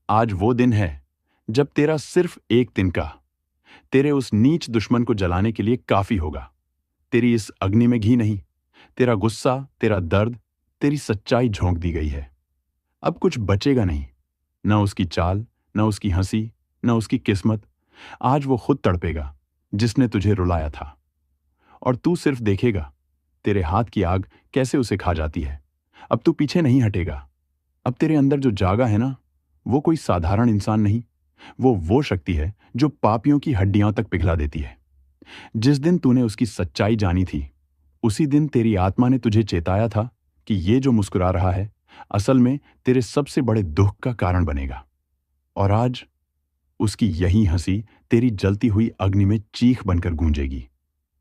आज वो दिन है जब तेरा सिर्फ एक तिनका तेरे उस नीच दुश्मन को जलाने के लिए काफी होगा। तेरी इस अग्नि में घी नहीं, तेरा गुस्सा, तेरा दर्द, तेरी सच्चाई झोंक दी गई है। अब कुछ बचेगा नहीं, न उसकी चाल, न उसकी हंसी, न उसकी किस्मत। आज वो खुद तड़पेगा जिसने तुझे रुलाया था, और तू सिर्फ देखेगा तेरे हाथ की आग कैसे उसे खा जाती है। अब तू पीछे नहीं हटेगा। अब तेरे अंदर जो जागा है ना, वो कोई साधारण इंसान नहीं, वो शक्ति है जो पापियों की हड्डियों तक पिघला देती है। जिस दिन तूने उसकी सच्चाई जानी थी, उसी दिन तेरी आत्मा ने तुझे चेताया था कि ये जो मुस्कुरा रहा है, असल में तेरे सबसे बड़े दुख का कारण बनेगा। और आज उसकी यही हंसी तेरी जलती हुई अग्नि में चीख बनकर गूंजेगी।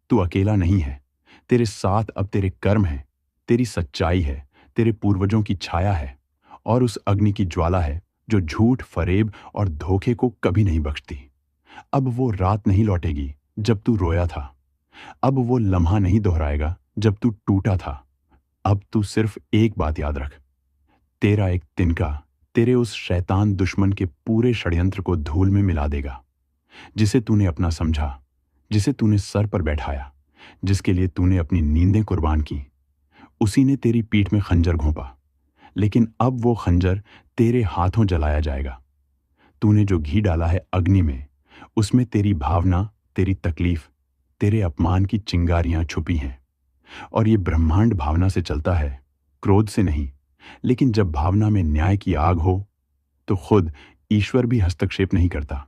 तू अकेला नहीं है, तेरे साथ अब तेरे कर्म हैं, तेरी सच्चाई है, तेरे पूर्वजों की छाया है, और उस अग्नि की ज्वाला है जो झूठ, फरेब और धोखे को कभी नहीं बख्शती। अब वो रात नहीं लौटेगी जब तू रोया था। अब वो लम्हा नहीं दोहराएगा जब तू टूटा था। अब तू सिर्फ एक बात याद रख, तेरा एक तिनका तेरे उस शैतान दुश्मन के पूरे षड्यंत्र को धूल में मिला देगा, जिसे तूने अपना समझा, जिसे तूने सर पर बैठाया, जिसके लिए तूने अपनी नींदें कुर्बान की। उसी ने तेरी पीठ में खंजर घोंपा, लेकिन अब वो खंजर तेरे हाथों जलाया जाएगा। तूने जो घी डाला है अग्नि में, उसमें तेरी भावना, तेरी तकलीफ, तेरे अपमान की चिंगारियां छुपी हैं। और ये ब्रह्मांड भावना से चलता है, क्रोध से नहीं। लेकिन जब भावना में न्याय की आग हो, तो खुद ईश्वर भी हस्तक्षेप नहीं करता।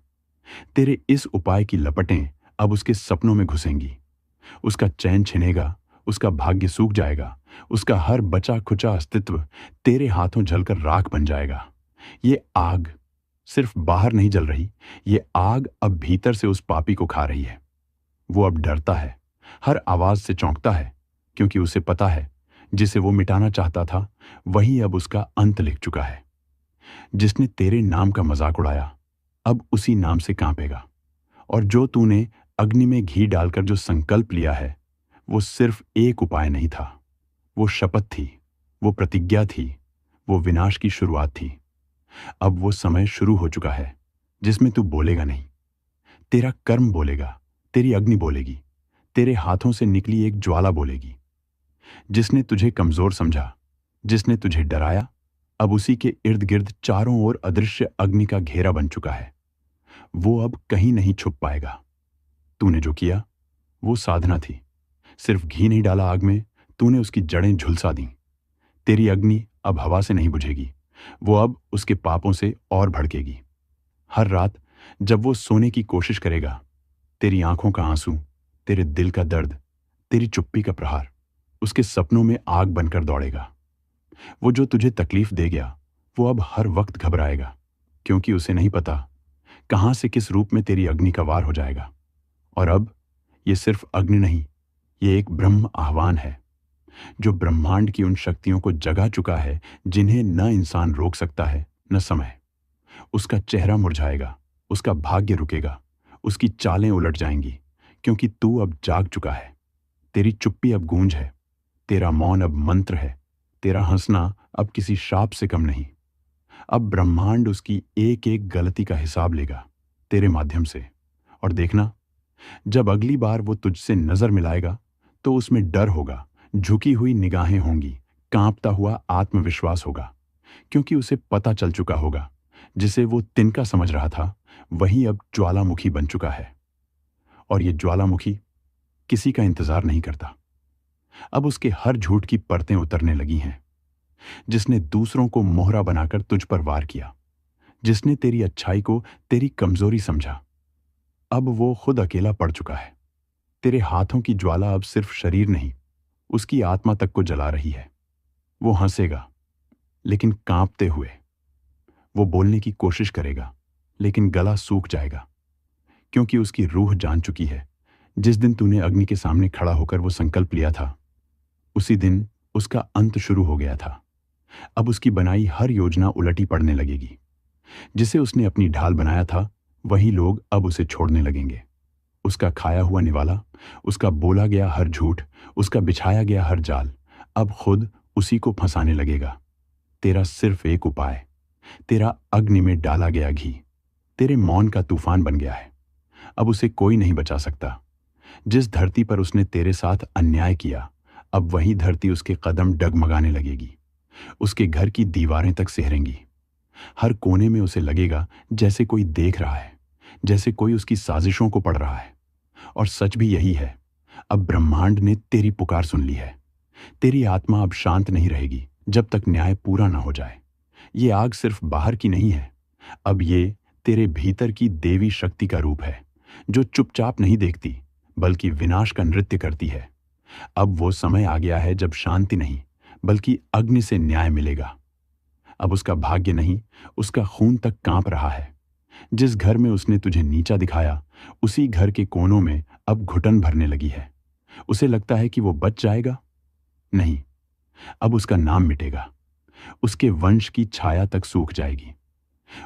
तेरे इस उपाय की लपटें अब उसके सपनों में घुसेंगी। उसका चैन छिनेगा, उसका भाग्य सूख जाएगा, उसका हर बचा खुचा अस्तित्व तेरे हाथों जलकर राख बन जाएगा। ये आग सिर्फ बाहर नहीं जल रही, ये आग अब भीतर से उस पापी को खा रही है। वो अब डरता है, हर आवाज से चौंकता है, क्योंकि उसे पता है जिसे वो मिटाना चाहता था, वही अब उसका अंत लिख चुका है। जिसने तेरे नाम का मजाक उड़ाया, अब उसी नाम से कांपेगा। और जो तूने अग्नि में घी डालकर जो संकल्प लिया है, वो सिर्फ एक उपाय नहीं था, वो शपथ थी, वो प्रतिज्ञा थी, वो विनाश की शुरुआत थी। अब वो समय शुरू हो चुका है जिसमें तू बोलेगा नहीं, तेरा कर्म बोलेगा, तेरी अग्नि बोलेगी, तेरे हाथों से निकली एक ज्वाला बोलेगी। जिसने तुझे कमजोर समझा, जिसने तुझे डराया, अब उसी के इर्द गिर्द चारों ओर अदृश्य अग्नि का घेरा बन चुका है। वो अब कहीं नहीं छुप पाएगा। तूने जो किया वो साधना थी। सिर्फ घी नहीं डाला आग में, तूने उसकी जड़ें झुलसा दी। तेरी अग्नि अब हवा से नहीं बुझेगी, वो अब उसके पापों से और भड़केगी। हर रात जब वो सोने की कोशिश करेगा, तेरी आंखों का आंसू, तेरे दिल का दर्द, तेरी चुप्पी का प्रहार उसके सपनों में आग बनकर दौड़ेगा। वो जो तुझे तकलीफ दे गया, वो अब हर वक्त घबराएगा, क्योंकि उसे नहीं पता कहां से किस रूप में तेरी अग्नि का वार हो जाएगा। और अब ये सिर्फ अग्नि नहीं, ये एक ब्रह्म आह्वान है जो ब्रह्मांड की उन शक्तियों को जगा चुका है जिन्हें न इंसान रोक सकता है, न समय। उसका चेहरा मुरझाएगा, उसका भाग्य रुकेगा, उसकी चालें उलट जाएंगी, क्योंकि तू अब जाग चुका है। तेरी चुप्पी अब गूंज है, तेरा मौन अब मंत्र है, तेरा हंसना अब किसी शाप से कम नहीं। अब ब्रह्मांड उसकी एक एक गलती का हिसाब लेगा तेरे माध्यम से। और देखना, जब अगली बार वो तुझसे नजर मिलाएगा, तो उसमें डर होगा, झुकी हुई निगाहें होंगी, कांपता हुआ आत्मविश्वास होगा, क्योंकि उसे पता चल चुका होगा जिसे वो तिनका समझ रहा था, वही अब ज्वालामुखी बन चुका है। और ये ज्वालामुखी किसी का इंतजार नहीं करता। अब उसके हर झूठ की परतें उतरने लगी हैं। जिसने दूसरों को मोहरा बनाकर तुझ पर वार किया, जिसने तेरी अच्छाई को तेरी कमजोरी समझा, अब वो खुद अकेला पड़ चुका है। तेरे हाथों की ज्वाला अब सिर्फ शरीर नहीं, उसकी आत्मा तक को जला रही है। वो हंसेगा, लेकिन कांपते हुए। वो बोलने की कोशिश करेगा, लेकिन गला सूख जाएगा, क्योंकि उसकी रूह जान चुकी है जिस दिन तूने अग्नि के सामने खड़ा होकर वो संकल्प लिया था, उसी दिन उसका अंत शुरू हो गया था। अब उसकी बनाई हर योजना उलटी पड़ने लगेगी। जिसे उसने अपनी ढाल बनाया था, वही लोग अब उसे छोड़ने लगेंगे। उसका खाया हुआ निवाला, उसका बोला गया हर झूठ, उसका बिछाया गया हर जाल अब खुद उसी को फंसाने लगेगा। तेरा सिर्फ एक उपाय, तेरा अग्नि में डाला गया घी तेरे मौन का तूफान बन गया है। अब उसे कोई नहीं बचा सकता। जिस धरती पर उसने तेरे साथ अन्याय किया, अब वही धरती उसके कदम डगमगाने लगेगी। उसके घर की दीवारें तक सिहरेंगी। हर कोने में उसे लगेगा जैसे कोई देख रहा है, जैसे कोई उसकी साजिशों को पढ़ रहा है। और सच भी यही है। अब ब्रह्मांड ने तेरी पुकार सुन ली है। तेरी आत्मा अब शांत नहीं रहेगी जब तक न्याय पूरा ना हो जाए। ये आग सिर्फ बाहर की नहीं है, अब ये तेरे भीतर की देवी शक्ति का रूप है, जो चुपचाप नहीं देखती बल्कि विनाश का नृत्य करती है। अब वो समय आ गया है जब शांति नहीं बल्कि अग्नि से न्याय मिलेगा। अब उसका भाग्य नहीं, उसका खून तक कांप रहा है। जिस घर में उसने तुझे नीचा दिखाया, उसी घर के कोनों में अब घुटन भरने लगी है। उसे लगता है कि वो बच जाएगा। नहीं, अब उसका नाम मिटेगा। उसके वंश की छाया तक सूख जाएगी।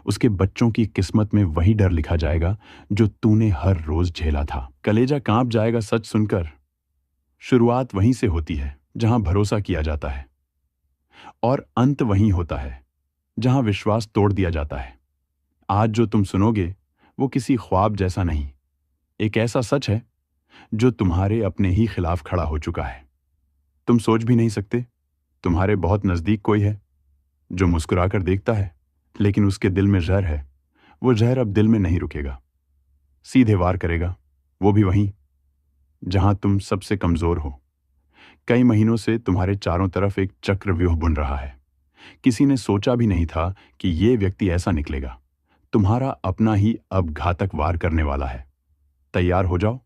उसके बच्चों की किस्मत में वही डर लिखा जाएगा जो तूने हर रोज झेला था। कलेजा कांप जाएगा सच सुनकर। शुरुआत वहीं से होती है जहां भरोसा किया जाता है, और अंत वहीं होता है जहां विश्वास तोड़ दिया जाता है। आज जो तुम सुनोगे वो किसी ख्वाब जैसा नहीं, एक ऐसा सच है जो तुम्हारे अपने ही खिलाफ खड़ा हो चुका है। तुम सोच भी नहीं सकते, तुम्हारे बहुत नजदीक कोई है जो मुस्कुराकर देखता है, लेकिन उसके दिल में जहर है। वो जहर अब दिल में नहीं रुकेगा, सीधे वार करेगा, वो भी वहीं जहां तुम सबसे कमजोर हो। कई महीनों से तुम्हारे चारों तरफ एक चक्रव्यूह बुन रहा है। किसी ने सोचा भी नहीं था कि ये व्यक्ति ऐसा निकलेगा। तुम्हारा अपना ही अब घातक वार करने वाला है। तैयार हो जाओ,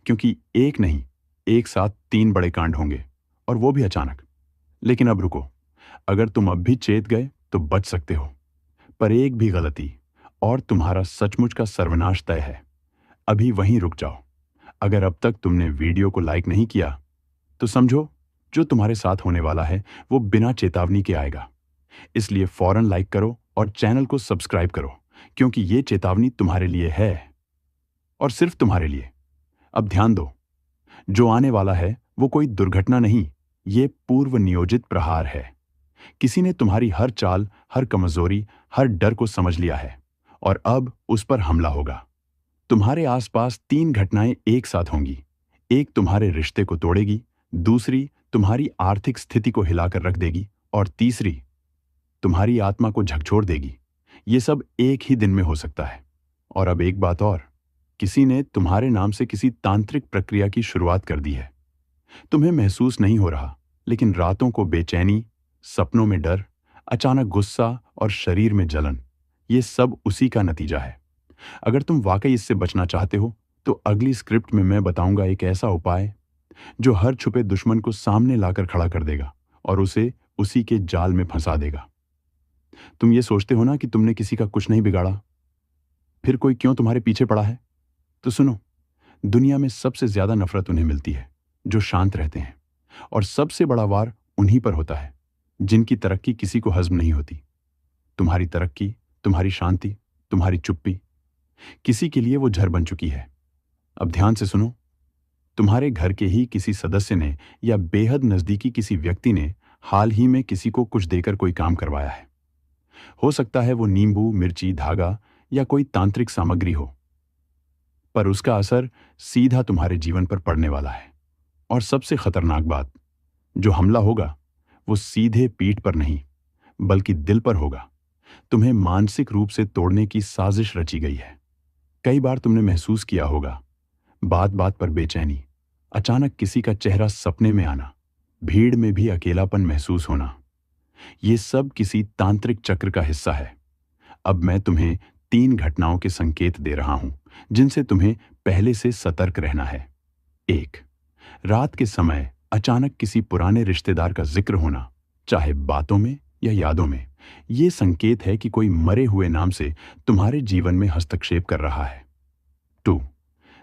क्योंकि एक नहीं, एक साथ 3 बड़े कांड होंगे, और वो भी अचानक। लेकिन अब रुको, अगर तुम अब भी चेत गए तो बच सकते हो, पर एक भी गलती और तुम्हारा सचमुच का सर्वनाश तय है। अभी वहीं रुक जाओ। अगर अब तक तुमने वीडियो को लाइक नहीं किया तो समझो जो तुम्हारे साथ होने वाला है वो बिना चेतावनी के आएगा। इसलिए फौरन लाइक करो और चैनल को सब्सक्राइब करो, क्योंकि ये चेतावनी तुम्हारे लिए है, और सिर्फ तुम्हारे लिए। अब ध्यान दो, जो आने वाला है वो कोई दुर्घटना नहीं, ये पूर्व नियोजित प्रहार है। किसी ने तुम्हारी हर चाल, हर कमजोरी, हर डर को समझ लिया है, और अब उस पर हमला होगा। तुम्हारे आसपास 3 घटनाएं एक साथ होंगी। एक तुम्हारे रिश्ते को तोड़ेगी, दूसरी तुम्हारी आर्थिक स्थिति को हिलाकर रख देगी, और तीसरी तुम्हारी आत्मा को झकझोर देगी। ये सब एक ही दिन में हो सकता है। और अब एक बात और, किसी ने तुम्हारे नाम से किसी तांत्रिक प्रक्रिया की शुरुआत कर दी है। तुम्हें महसूस नहीं हो रहा, लेकिन रातों को बेचैनी, सपनों में डर, अचानक गुस्सा और शरीर में जलन, ये सब उसी का नतीजा है। अगर तुम वाकई इससे बचना चाहते हो तो अगली स्क्रिप्ट में मैं बताऊंगा एक ऐसा उपाय जो हर छुपे दुश्मन को सामने लाकर खड़ा कर देगा और उसे उसी के जाल में फंसा देगा। तुम ये सोचते हो ना कि तुमने किसी का कुछ नहीं बिगाड़ा, फिर कोई क्यों तुम्हारे पीछे पड़ा है? तो सुनो, दुनिया में सबसे ज्यादा नफरत उन्हें मिलती है जो शांत रहते हैं, और सबसे बड़ा वार उन्हीं पर होता है जिनकी तरक्की किसी को हजम नहीं होती। तुम्हारी तरक्की, तुम्हारी शांति, तुम्हारी चुप्पी, किसी के लिए वो झर बन चुकी है। अब ध्यान से सुनो, तुम्हारे घर के ही किसी सदस्य ने या बेहद नजदीकी किसी व्यक्ति ने हाल ही में किसी को कुछ देकर कोई काम करवाया है। हो सकता है वो नींबू, मिर्ची, धागा या कोई तांत्रिक सामग्री हो, पर उसका असर सीधा तुम्हारे जीवन पर पड़ने वाला है। और सबसे खतरनाक बात, जो हमला होगा वो सीधे पीठ पर नहीं बल्कि दिल पर होगा। तुम्हें मानसिक रूप से तोड़ने की साजिश रची गई है। कई बार तुमने महसूस किया होगा, बात बात पर बेचैनी, अचानक किसी का चेहरा सपने में आना, भीड़ में भी अकेलापन महसूस होना। ये सब किसी तांत्रिक चक्र का हिस्सा है। अब मैं तुम्हें 3 घटनाओं के संकेत दे रहा हूं जिनसे तुम्हें पहले से सतर्क रहना है। 1, रात के समय अचानक किसी पुराने रिश्तेदार का जिक्र होना, चाहे बातों में या यादों में। ये संकेत है कि कोई मरे हुए नाम से तुम्हारे जीवन में हस्तक्षेप कर रहा है। 2,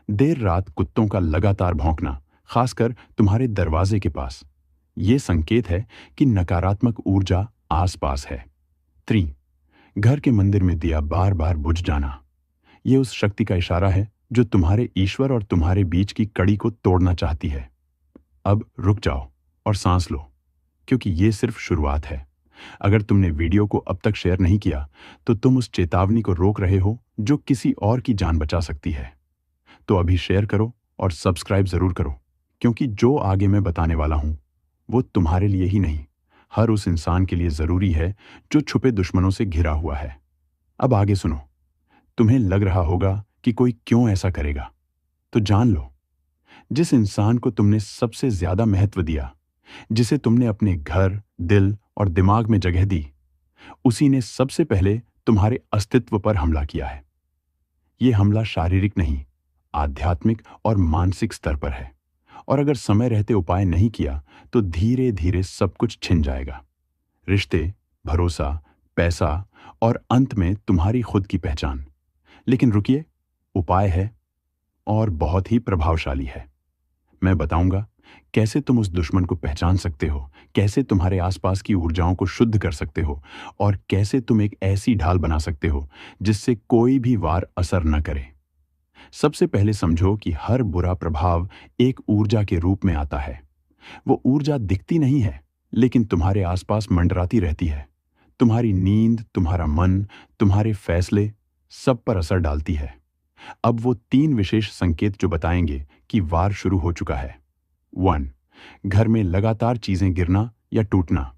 देर रात कुत्तों का लगातार भौंकना, खासकर तुम्हारे दरवाजे के पास। ये संकेत है कि नकारात्मक ऊर्जा आसपास है। 3, घर के मंदिर में दिया बार बार बुझ जाना। ये उस शक्ति का इशारा है जो तुम्हारे ईश्वर और तुम्हारे बीच की कड़ी को तोड़ना चाहती है। अब रुक जाओ और सांस लो, क्योंकि ये सिर्फ शुरुआत है। अगर तुमने वीडियो को अब तक शेयर नहीं किया, तो तुम उस चेतावनी को रोक रहे हो जो किसी और की जान बचा सकती है। तो अभी शेयर करो और सब्सक्राइब जरूर करो, क्योंकि जो आगे मैं बताने वाला हूं, वो तुम्हारे लिए ही नहीं, हर उस इंसान के लिए जरूरी है जो छुपे दुश्मनों से घिरा हुआ है। अब आगे सुनो। तुम्हें लग रहा होगा कि कोई क्यों ऐसा करेगा, तो जान लो, जिस इंसान को तुमने सबसे ज्यादा महत्व दिया, जिसे तुमने अपने घर, दिल और दिमाग में जगह दी, उसी ने सबसे पहले तुम्हारे अस्तित्व पर हमला किया है। यह हमला शारीरिक नहीं, आध्यात्मिक और मानसिक स्तर पर है। और अगर समय रहते उपाय नहीं किया, तो धीरे धीरे सब कुछ छिन जाएगा। रिश्ते, भरोसा, पैसा और अंत में तुम्हारी खुद की पहचान। लेकिन रुकिए, उपाय है, और बहुत ही प्रभावशाली है। मैं बताऊंगा कैसे तुम उस दुश्मन को पहचान सकते हो, कैसे तुम्हारे आसपास की ऊर्जाओं को शुद्ध कर सकते हो, और कैसे तुम एक ऐसी ढाल बना सकते हो जिससे कोई भी वार असर न करे। सबसे पहले समझो कि हर बुरा प्रभाव एक ऊर्जा के रूप में आता है। वो ऊर्जा दिखती नहीं है, लेकिन तुम्हारे आसपास मंडराती रहती है। तुम्हारी नींद, तुम्हारा मन, तुम्हारे फैसले, सब पर असर डालती है। अब वो 3 विशेष संकेत जो बताएंगे कि वार शुरू हो चुका है। 1. घर में लगातार चीजें गिरना या टूटना,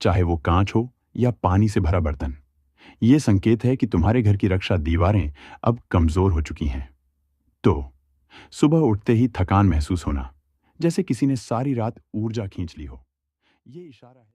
चाहे वो कांच हो या पानी से भरा बर्तन। ये संकेत है कि तुम्हारे घर की रक्षा दीवारें अब कमजोर हो चुकी हैं। 2. सुबह उठते ही थकान महसूस होना, जैसे किसी ने सारी रात ऊर्जा खींच ली हो। ये इशारा है